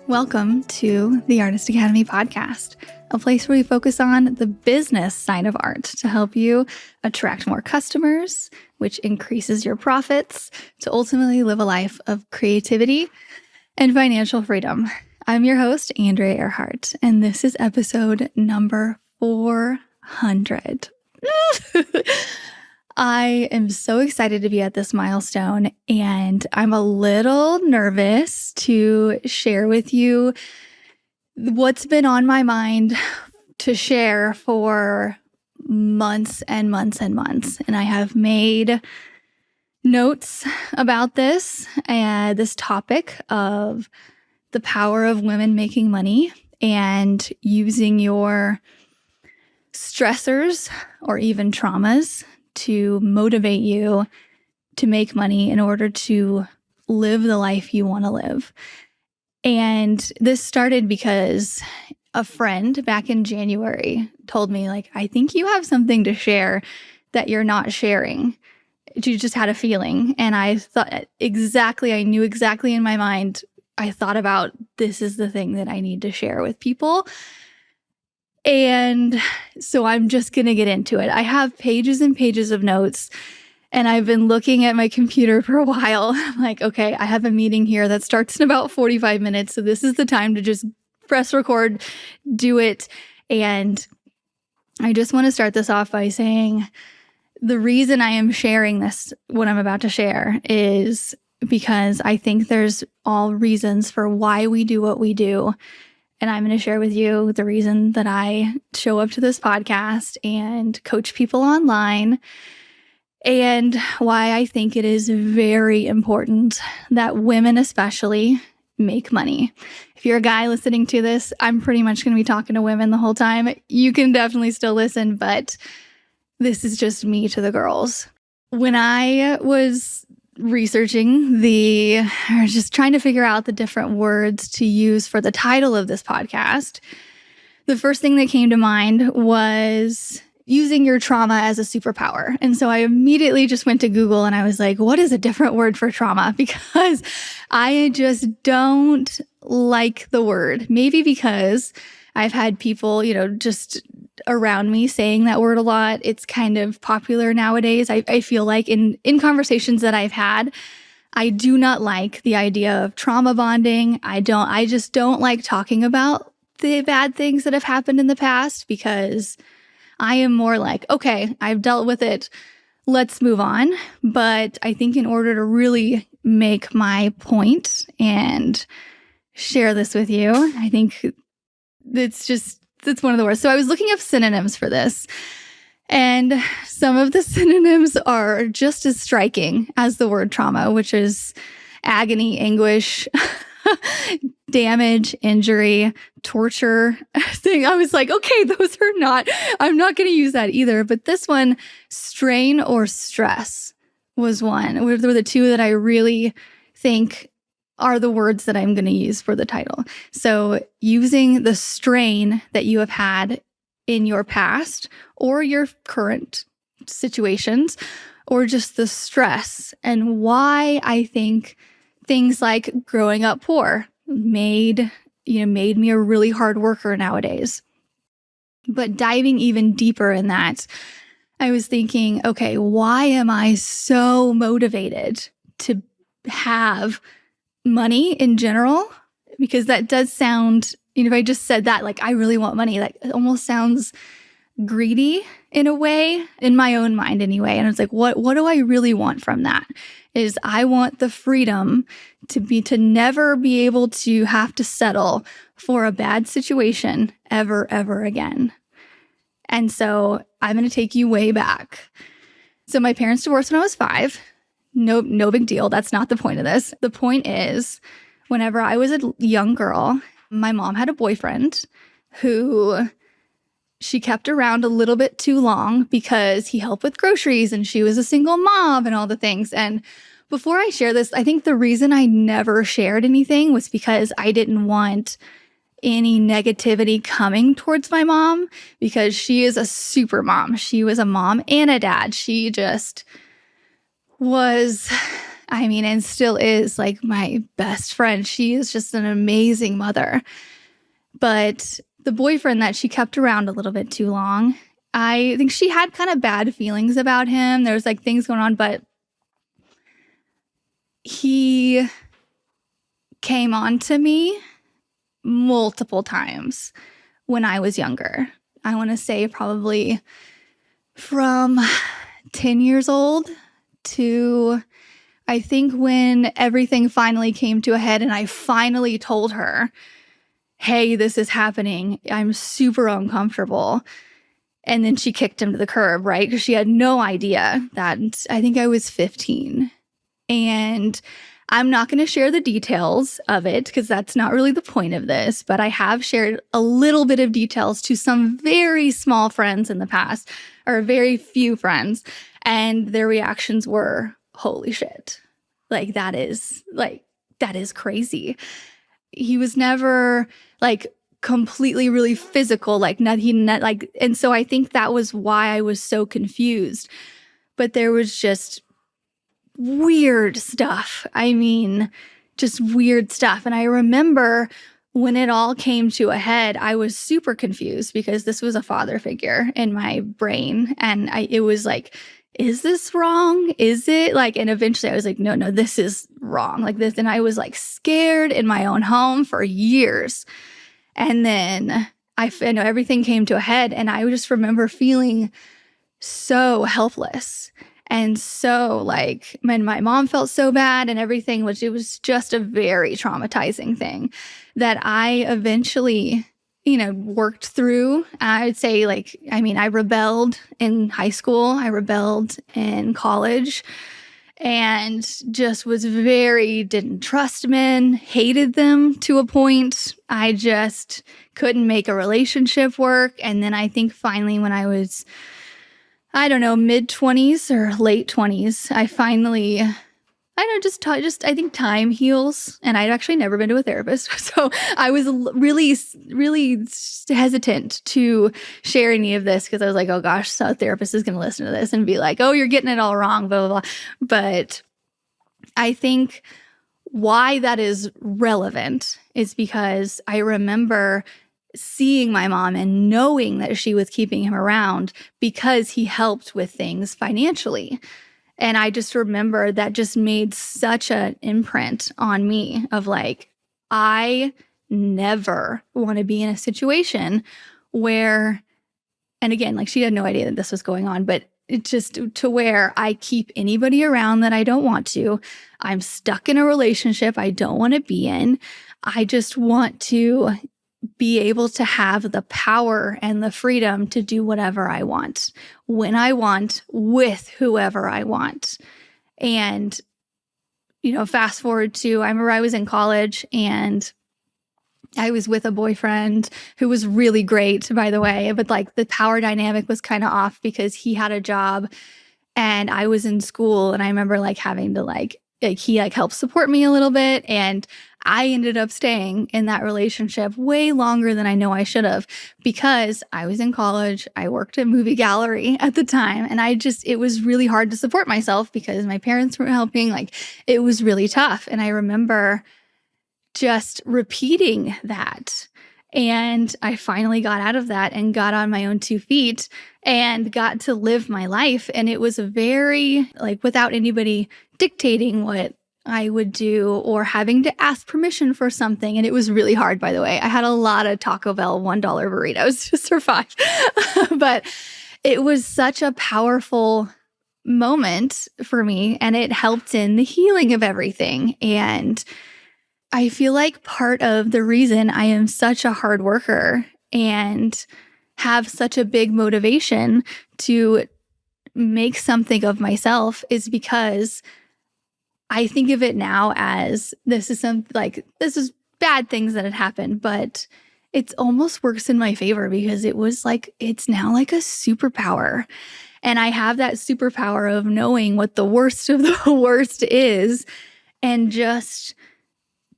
Welcome to the Artist Academy podcast, a place where we focus on the business side of art to help you attract more customers, which increases your profits to ultimately live a life of creativity and financial freedom. I'm your host, Andrea Earhart, and this is episode number 400. I am so excited to be at this milestone, and I'm a little nervous to share with you what's been on my mind to share for months and months and months. And I have made notes about this topic of the power of women making money and using your stressors or even traumas to motivate you to make money in order to live the life you want to live. And this started because a friend back in January told me, I think you have something to share that you're not sharing. She just had a feeling. And I knew exactly in my mind, I thought about, this is the thing that I need to share with people. And so I'm just going to get into it. I have pages and pages of notes, and I've been looking at my computer for a while. I'm like, okay, I have a meeting here that starts in about 45 minutes. So this is the time to just press record, do it. And I just want to start this off by saying the reason I am sharing this, what I'm about to share, is because I think there's all reasons for why we do what we do. And I'm going to share with you the reason that I show up to this podcast and coach people online, and why I think it is very important that women especially make money. If you're a guy listening to this, I'm pretty much going to be talking to women the whole time. You can definitely still listen, but this is just me to the girls. When I was researching or just trying to figure out the different words to use for the title of this podcast, the first thing that came to mind was using your trauma as a superpower. And so I immediately just went to Google and I was like, what is a different word for trauma? Because I just don't like the word. Maybe because I've had people, just around me saying that word a lot. It's kind of popular nowadays. I feel like in conversations that I've had, I do not like the idea of trauma bonding. I just don't like talking about the bad things that have happened in the past, because I am more like, okay, I've dealt with it. Let's move on. But I think in order to really make my point and share this with you, I think it's one of the words. So I was looking up synonyms for this, and some of the synonyms are just as striking as the word trauma, which is agony, anguish, damage, injury, torture thing. I was like, okay, I'm not going to use that either. But this one, strain or stress, was one. They were the two that I really think are the words that I'm going to use for the title. So using the strain that you have had in your past or your current situations, or just the stress, and why I think things like growing up poor made me a really hard worker nowadays. But diving even deeper in that, I was thinking, okay, why am I so motivated to have money in general? Because that does sound, if I just said that, I really want money, that almost sounds greedy in a way, in my own mind anyway. And it's like, what do I really want from that? Is I want the freedom to never be able to have to settle for a bad situation ever again. And so I'm going to take you way back. So my parents divorced when I was 5. No big deal. That's not the point of this. The point is, whenever I was a young girl, my mom had a boyfriend who she kept around a little bit too long because he helped with groceries and she was a single mom and all the things. And before I share this, I think the reason I never shared anything was because I didn't want any negativity coming towards my mom, because she is a super mom. She was a mom and a dad. She just was I mean, and still is like my best friend. She is just an amazing mother. But the boyfriend that she kept around a little bit too long, I think she had kind of bad feelings about him. There was like things going on, but he came on to me multiple times when I was younger. I want to say probably from 10 years old to I think when everything finally came to a head and I finally told her, hey, this is happening. I'm super uncomfortable. And then she kicked him to the curb, right? Because she had no idea that I think I was 15. And I'm not going to share the details of it because that's not really the point of this, but I have shared a little bit of details to some very small friends in the past, or very few friends, and their reactions were, holy shit. That is crazy. He was never like completely really physical, and so I think that was why I was so confused. But there was just weird stuff. I mean, just weird stuff. And I remember when it all came to a head, I was super confused because this was a father figure in my brain. And it was like, is this wrong? Is it like, and eventually I was like, no, this is wrong. Like this. And I was like scared in my own home for years. And then I know everything came to a head and I just remember feeling so helpless. And so like when my mom felt so bad and everything, it was just a very traumatizing thing that I eventually, worked through. I would say I rebelled in high school. I rebelled in college and just didn't trust men, hated them to a point. I just couldn't make a relationship work. And then I think finally when I was mid-20s or late 20s, I finally, I think time heals. And I'd actually never been to a therapist. So I was really, really hesitant to share any of this because I was like, oh gosh, so a therapist is going to listen to this and be like, oh, you're getting it all wrong, blah, blah, blah. But I think why that is relevant is because I remember seeing my mom and knowing that she was keeping him around because he helped with things financially. And I just remember that just made such an imprint on me of like, I never want to be in a situation where, and again, like she had no idea that this was going on, but it just to where I keep anybody around that I don't want to. I'm stuck in a relationship I don't want to be in. I just want to be able to have the power and the freedom to do whatever I want, when I want, with whoever I want. And, fast forward to, I remember I was in college and I was with a boyfriend who was really great, by the way, but like the power dynamic was kind of off because he had a job and I was in school. And I remember like having to he helped support me a little bit. And I ended up staying in that relationship way longer than I know I should have because I was in college. I worked at a movie gallery at the time. And it was really hard to support myself because my parents weren't helping. It was really tough. And I remember just repeating that. And I finally got out of that and got on my own 2 feet and got to live my life. And it was very without anybody dictating what I would do or having to ask permission for something. And it was really hard, by the way. I had a lot of Taco Bell $1 burritos to survive. But it was such a powerful moment for me. And it helped in the healing of everything. And I feel like part of the reason I am such a hard worker and have such a big motivation to make something of myself is because I think of it now as this is bad things that had happened, but it almost works in my favor because it's now like a superpower. And I have that superpower of knowing what the worst of the worst is and just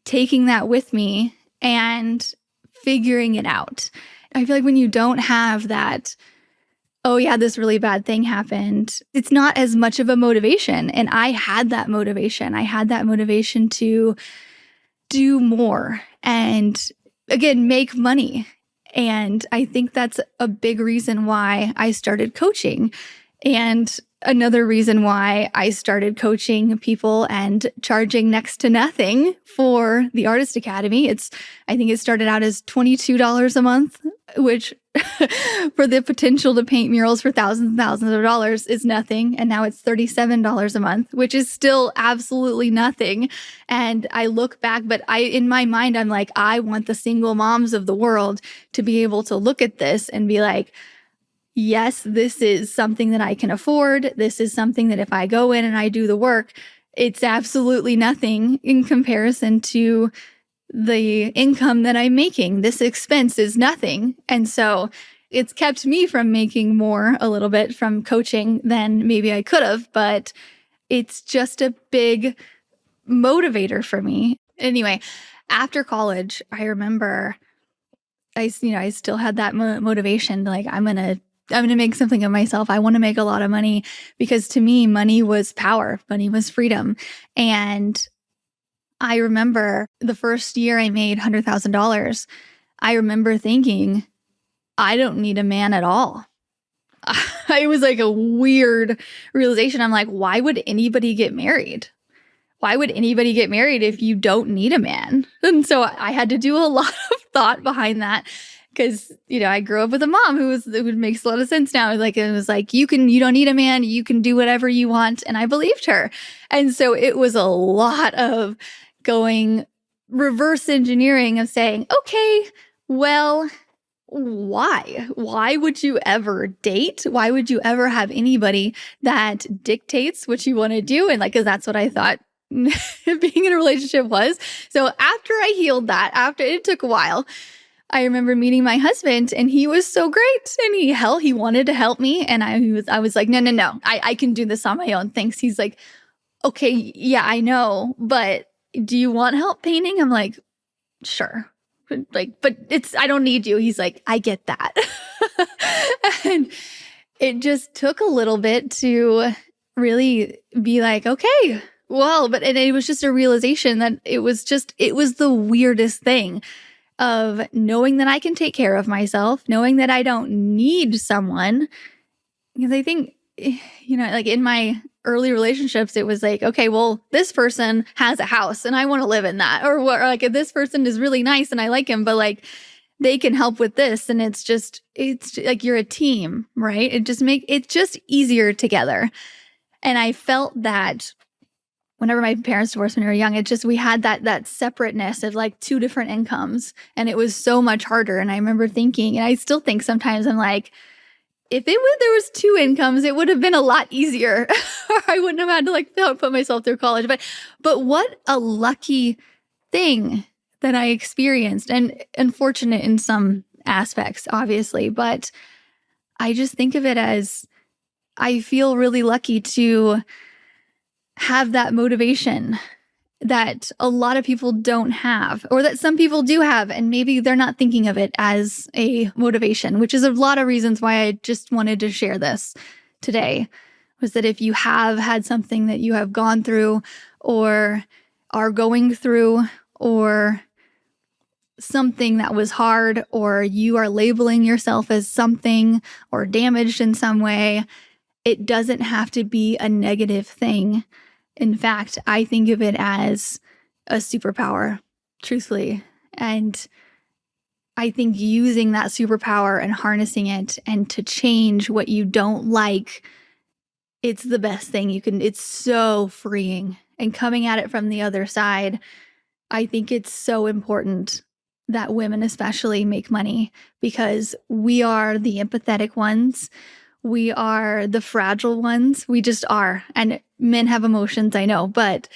taking that with me and figuring it out. I feel like when you don't have that oh yeah, this really bad thing happened, it's not as much of a motivation. And I had that motivation. I had that motivation to do more and, again, make money. And I think that's a big reason why I started coaching. And another reason why I started coaching people and charging next to nothing for the Artist Academy. I think it started out as $22 a month, which for the potential to paint murals for thousands and thousands of dollars is nothing. And now it's $37 a month, which is still absolutely nothing. And I look back, but in my mind, I'm like, I want the single moms of the world to be able to look at this and be like, yes, this is something that I can afford. This is something that if I go in and I do the work, it's absolutely nothing in comparison to the income that I'm making. This expense is nothing. And so it's kept me from making more a little bit from coaching than maybe I could have, but it's just a big motivator for me. Anyway, after college, I remember I still had that motivation, like I'm going to make something of myself. I want to make a lot of money, because to me, money was power. Money was freedom. And I remember the first year I made $100,000, I remember thinking, I don't need a man at all. It was like a weird realization. I'm like, why would anybody get married? Why would anybody get married if you don't need a man? And so I had to do a lot of thought behind that, because, I grew up with a mom who makes a lot of sense now. Like, it was like, you don't need a man, you can do whatever you want. And I believed her. And so it was a lot of going reverse engineering of saying, okay, well, why? Why would you ever date? Why would you ever have anybody that dictates what you want to do? And because that's what I thought being in a relationship was. So after I healed that, after it took a while, I remember meeting my husband, and he was so great, and he wanted to help me. And I was like, no, I can do this on my own. Thanks. He's like, okay, yeah, I know, but do you want help painting? I'm like, sure. But I don't need you. He's like, I get that. And it just took a little bit to really be like, okay, well, and it was just a realization that it was the weirdest thing of knowing that I can take care of myself, knowing that I don't need someone. Because I think, like in my early relationships, it was like, okay, well, this person has a house and I want to live in that. Or like, this person is really nice and I like him, but like they can help with this. And it's like you're a team, right? It's just easier together. And I felt that whenever my parents divorced when we were young, we had that separateness of like two different incomes. And it was so much harder. And I remember thinking, and I still think sometimes, I'm like, if there was two incomes, it would have been a lot easier. I wouldn't have had to like put myself through college. But what a lucky thing that I experienced, and unfortunate in some aspects, obviously. But I just think of it as, I feel really lucky to have that motivation that a lot of people don't have, or that some people do have, and maybe they're not thinking of it as a motivation, which is a lot of reasons why I just wanted to share this today, was that if you have had something that you have gone through or are going through, or something that was hard, or you are labeling yourself as something or damaged in some way, it doesn't have to be a negative thing. In fact, I think of it as a superpower, truthfully. And I think using that superpower and harnessing it and to change what you don't like, it's the best thing you can. It's so freeing. And coming at it from the other side, I think it's so important that women especially make money, because we are the empathetic ones. We are the fragile ones. We just are. And men have emotions, I know, but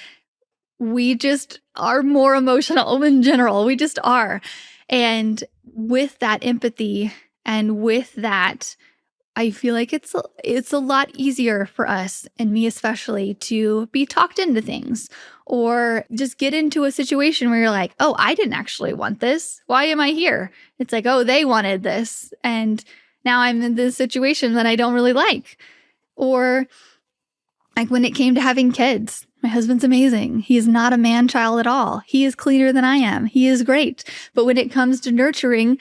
we just are more emotional in general. We just are. And with that empathy and with that, I feel like it's a lot easier for us, and me especially, to be talked into things, or just get into a situation where you're like, oh, I didn't actually want this. Why am I here? It's like, oh, they wanted this. And now I'm in this situation that I don't really like. Or like when it came to having kids, my husband's amazing. He is not a man child at all. He is cleaner than I am. He is great. But when it comes to nurturing,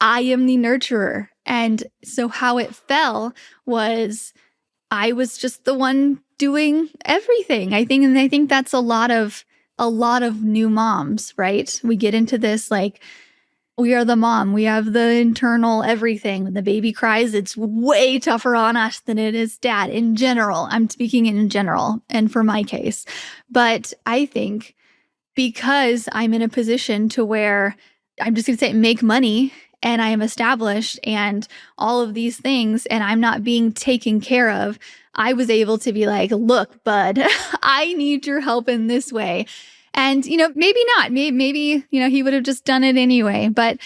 I am the nurturer. And so how it fell was I was just the one doing everything. I think that's a lot of new moms, right? We get into this like, we are the mom. We have the internal everything. When the baby cries, it's way tougher on us than it is dad in general. I'm speaking in general and for my case. But I think because I'm in a position to where I'm just going to say make money and I am established and all of these things and I'm not being taken care of, I was able to be like, look, bud, I need your help in this way. And, maybe not. Maybe, he would have just done it anyway. But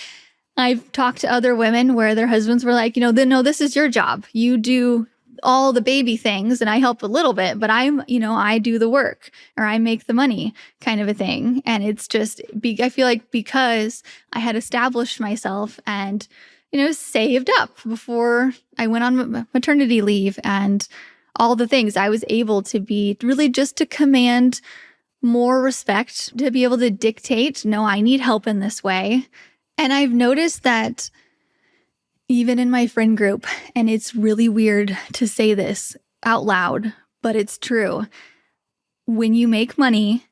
I've talked to other women where their husbands were like, no, this is your job. You do all the baby things and I help a little bit, but I do the work or I make the money kind of a thing. And it's just, I feel like because I had established myself and, saved up before I went on maternity leave and all the things, I was able to be really just to command more respect, to be able to dictate, no, I need help in this way. And I've noticed that even in my friend group, and it's really weird to say this out loud, but it's true. When you make money,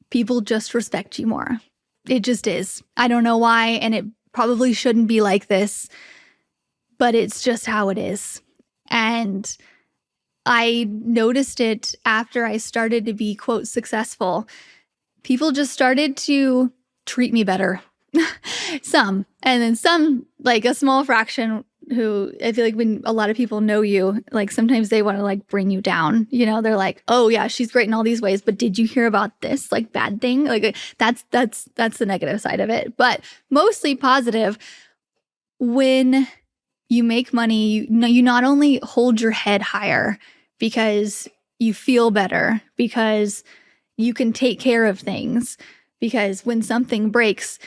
people just respect you more. It just is. I don't know why, and it probably shouldn't be like this, but it's just how it is. And I noticed it after I started to be, quote, successful. People just started to treat me better. Some. And then some, like a small fraction who I feel like when a lot of people know you, like sometimes they want to like bring you down. They're like, oh yeah, she's great in all these ways, but did you hear about this like bad thing? Like that's the negative side of it. But mostly positive. When you make money, you not only hold your head higher, because you feel better, because you can take care of things, because when something breaks,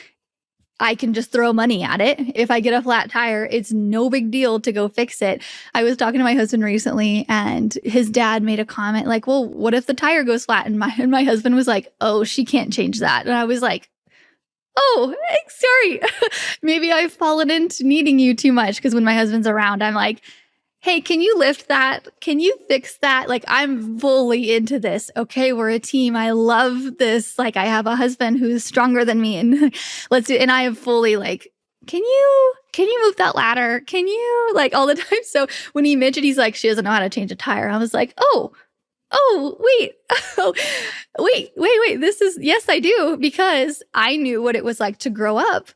I can just throw money at it. If I get a flat tire, it's no big deal to go fix it. I was talking to my husband recently and his dad made a comment like, well, what if the tire goes flat? And my husband was like, oh, she can't change that. And I was like, oh, sorry. Maybe I've fallen into needing you too much, because when my husband's around, I'm like, hey, can you lift that? Can you fix that? Like, I'm fully into this. Okay, we're a team. I love this. Like, I have a husband who's stronger than me, and let's do. And I am fully like, can you move that ladder? Can you, like, all the time? So when he mentioned, he's like, she doesn't know how to change a tire. I was like, oh, wait, wait. This is, yes, I do, because I knew what it was like to grow up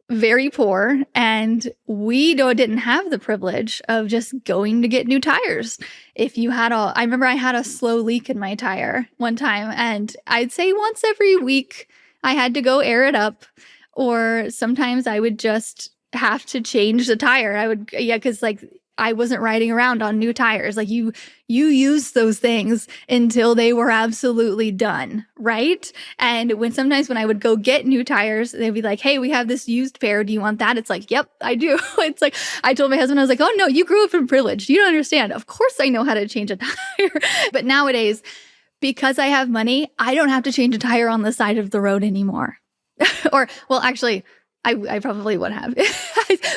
very poor, and we didn't have the privilege of just going to get new tires. I remember I had a slow leak in my tire one time, and I'd say once every week I had to go air it up, or sometimes I would just have to change the tire. Because like I wasn't riding around on new tires. Like you use those things until they were absolutely done, right? And sometimes when I would go get new tires, they'd be like, hey, we have this used pair. Do you want that? It's like, yep, I do. It's like, I told my husband, I was like, oh no, you grew up in privilege. You don't understand. Of course I know how to change a tire. But nowadays, because I have money, I don't have to change a tire on the side of the road anymore. Or, well, actually, I probably would have.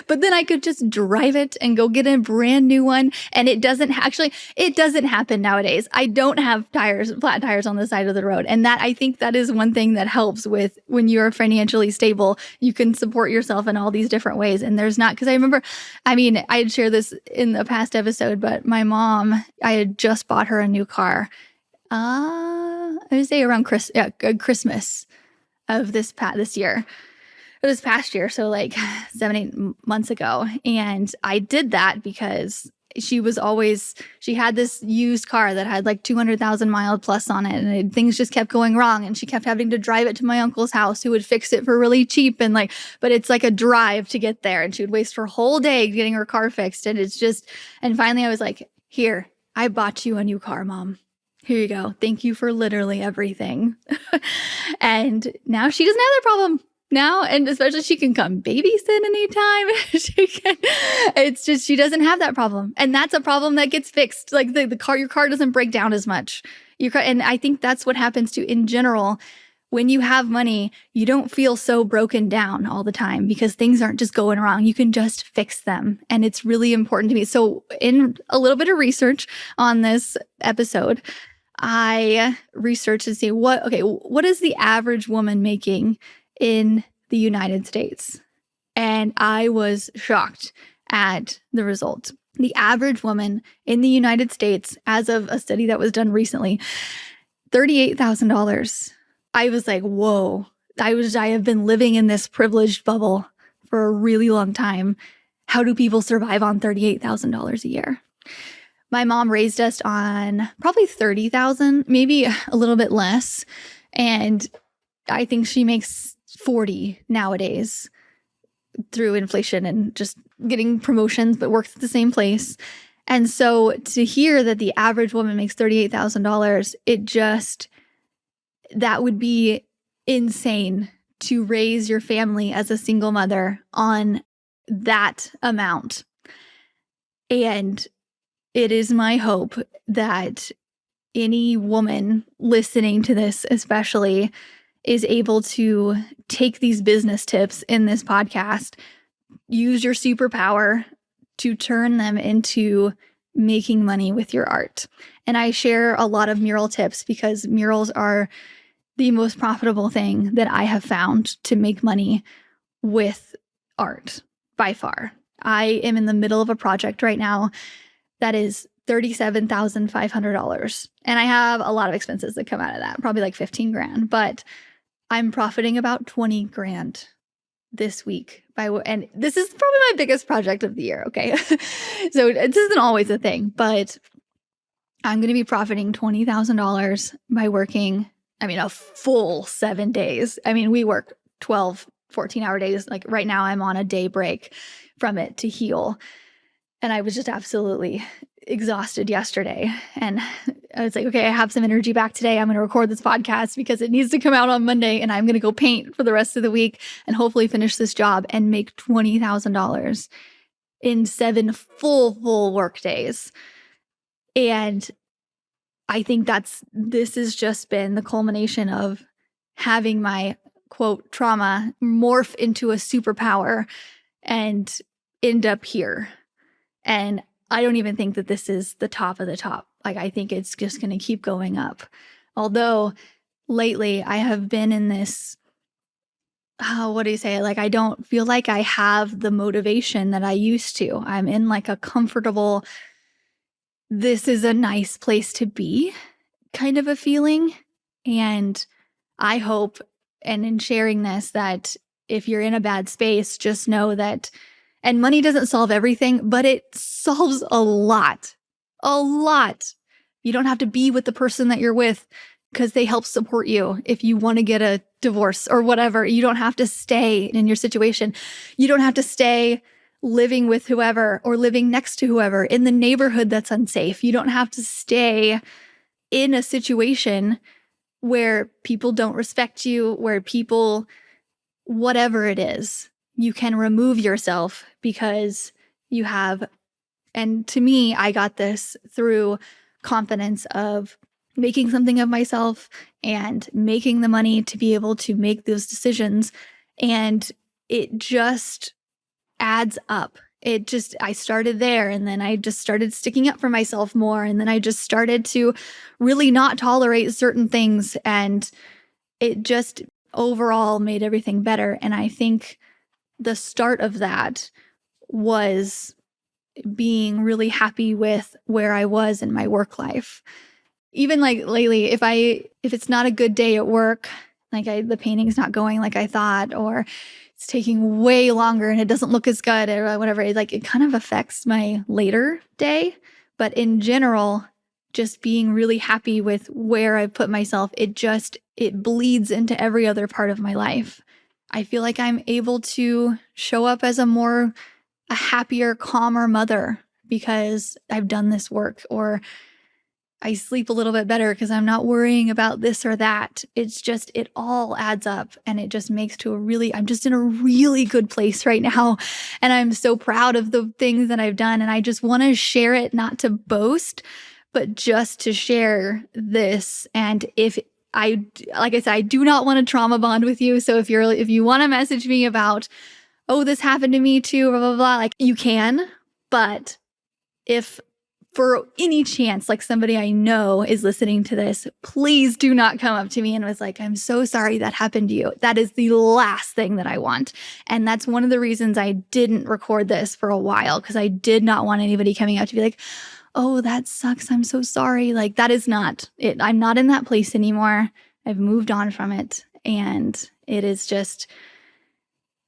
But then I could just drive it and go get a brand new one. And it doesn't happen nowadays. I don't have flat tires on the side of the road. And I think that is one thing that helps with when you're financially stable, you can support yourself in all these different ways. And there's not, because I remember, I had shared this in the past episode, but my mom, I had just bought her a new car. I would say around Christmas of this year. This past year, so like 7-8 months ago. And I did that because she had this used car that had like 200,000 miles plus on it, and things just kept going wrong, and she kept having to drive it to my uncle's house, who would fix it for really cheap, and like, but it's like a drive to get there, and she would waste her whole day getting her car fixed. And and finally I was like, here, I bought you a new car, Mom. Here you go. Thank you for literally everything. And now she doesn't have that problem. now, and especially she can come babysit anytime. It's just, she doesn't have that problem. And that's a problem that gets fixed. Like your car doesn't break down as much. And I think that's what happens to, in general, when you have money, you don't feel so broken down all the time because things aren't just going wrong. You can just fix them. And it's really important to me. So in a little bit of research on this episode, I researched to see what is the average woman making in the United States? And I was shocked at the results. The average woman in the United States, as of a study that was done recently, $38,000. I was like, whoa, I have been living in this privileged bubble for a really long time. How do people survive on $38,000 a year? My mom raised us on probably $30,000, maybe a little bit less. And I think she makes $40,000 nowadays through inflation and just getting promotions, but works at the same place. And so to hear that the average woman makes $38,000, that would be insane to raise your family as a single mother on that amount. And it is my hope that any woman listening to this, especially, is able to take these business tips in this podcast, use your superpower to turn them into making money with your art. And I share a lot of mural tips because murals are the most profitable thing that I have found to make money with art by far. I am in the middle of a project right now that is $37,500. And I have a lot of expenses that come out of that, probably like 15 grand, but I'm profiting about 20 grand this week. And this is probably my biggest project of the year. Okay. So this isn't always a thing, but I'm going to be profiting $20,000 by working, a full 7 days. We work 12, 14-hour days. Like right now I'm on a day break from it to heal. And I was just absolutely exhausted yesterday. And I was like, okay, I have some energy back today. I'm going to record this podcast because it needs to come out on Monday. And I'm going to go paint for the rest of the week and hopefully finish this job and make $20,000 in 7 full work days. And I think this has just been the culmination of having my quote trauma morph into a superpower and end up here. And I don't even think that this is the top of the top. Like, I think it's just going to keep going up. Although lately I have been in this, what do you say? Like, I don't feel like I have the motivation that I used to. I'm in like a comfortable, this is a nice place to be kind of a feeling. And I hope, and in sharing this, that if you're in a bad space, just know that, and money doesn't solve everything, but it solves a lot. A lot. You don't have to be with the person that you're with because they help support you if you want to get a divorce or whatever. You don't have to stay in your situation. You don't have to stay living with whoever or living next to whoever in the neighborhood that's unsafe. You don't have to stay in a situation where people don't respect you, where people, whatever it is, you can remove yourself because you have, and to me, I got this through confidence of making something of myself and making the money to be able to make those decisions. And it just adds up. I started there, and then I just started sticking up for myself more. And then I just started to really not tolerate certain things. And it just overall made everything better. And I think the start of that was being really happy with where I was in my work life. Even like lately, if it's not a good day at work, like the painting's not going like I thought, or it's taking way longer and it doesn't look as good or whatever, it kind of affects my later day. But in general, just being really happy with where I put myself, it bleeds into every other part of my life. I feel like I'm able to show up as a happier, calmer mother because I've done this work, or I sleep a little bit better because I'm not worrying about this or that. It's just, it all adds up, and it just makes to I'm just in a really good place right now. And I'm so proud of the things that I've done. And I just want to share it, not to boast, but just to share this. And like I said, I do not want to trauma bond with you. So if you want to message me about, oh, this happened to me too, blah, blah, blah, like you can, but if for any chance, like somebody I know is listening to this, please do not come up to me and was like, I'm so sorry that happened to you. That is the last thing that I want. And that's one of the reasons I didn't record this for a while, because I did not want anybody coming up to be like, oh, that sucks. I'm so sorry. Like, that is not it. I'm not in that place anymore. I've moved on from it. And it is just,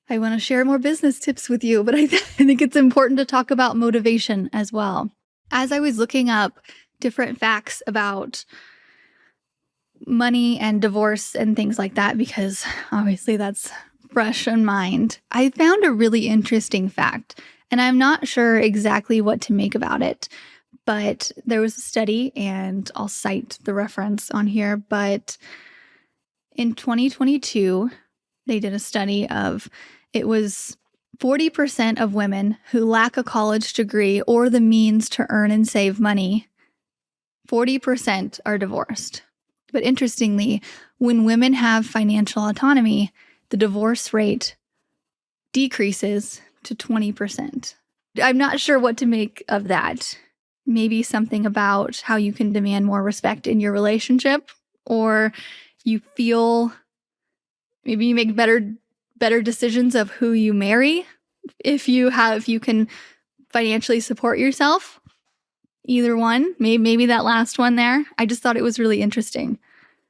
I want to share more business tips with you, but I think it's important to talk about motivation as well. As I was looking up different facts about money and divorce and things like that, because obviously that's fresh in mind, I found a really interesting fact, and I'm not sure exactly what to make about it, but there was a study, and I'll cite the reference on here, but in 2022, they did a study of, it was 40% of women who lack a college degree or the means to earn and save money, 40% are divorced. But interestingly, when women have financial autonomy, the divorce rate decreases to 20%. I'm not sure what to make of that. Maybe something about how you can demand more respect in your relationship, or you feel maybe you make better decisions of who you marry if you can financially support yourself. Either one, maybe that last one there. I just thought it was really interesting.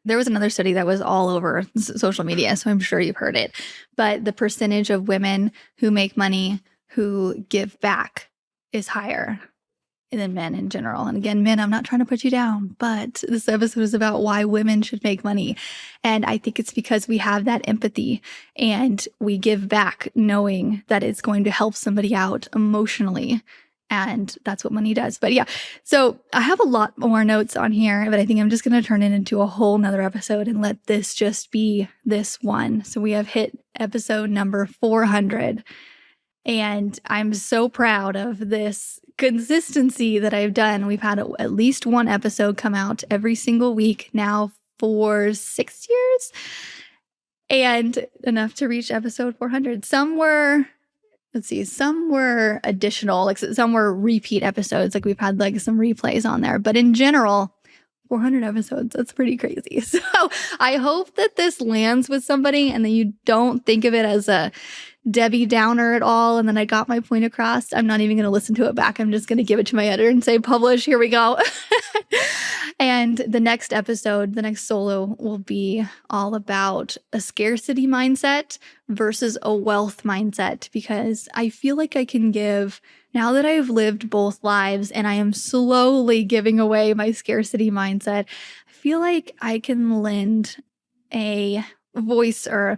There was another study that was all over social media, so I'm sure you've heard it. But the percentage of women who make money who give back is higher than men in general. And again, men, I'm not trying to put you down, but this episode is about why women should make money. And I think it's because we have that empathy and we give back knowing that it's going to help somebody out emotionally. And that's what money does. But yeah, so I have a lot more notes on here, but I think I'm just going to turn it into a whole nother episode and let this just be this one. So we have hit episode number 400. And I'm so proud of this consistency that I've done. We've had at least one episode come out every single week now for 6 years, and enough to reach episode 400. Some were additional, like some were repeat episodes. Like we've had like some replays on there, but in general, 400 episodes. That's pretty crazy. So I hope that this lands with somebody and that you don't think of it as a Debbie Downer at all. And then I got my point across. I'm not even going to listen to it back. I'm just going to give it to my editor and say, publish, here we go. And the next episode, the next solo will be all about a scarcity mindset versus a wealth mindset, because I feel like I can give, now that I've lived both lives and I am slowly giving away my scarcity mindset, I feel like I can lend a voice or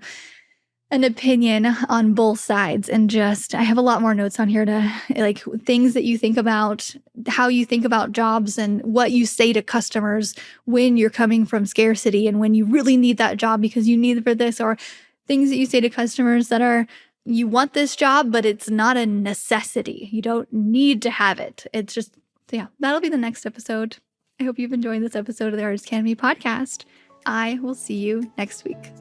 an opinion on both sides. And just, I have a lot more notes on here to like things that you think about, how you think about jobs and what you say to customers when you're coming from scarcity and when you really need that job because you need it for this, or things that you say to customers that are, you want this job, but it's not a necessity. You don't need to have it. It's just, yeah, that'll be the next episode. I hope you've enjoyed this episode of the Artist Academy podcast. I will see you next week.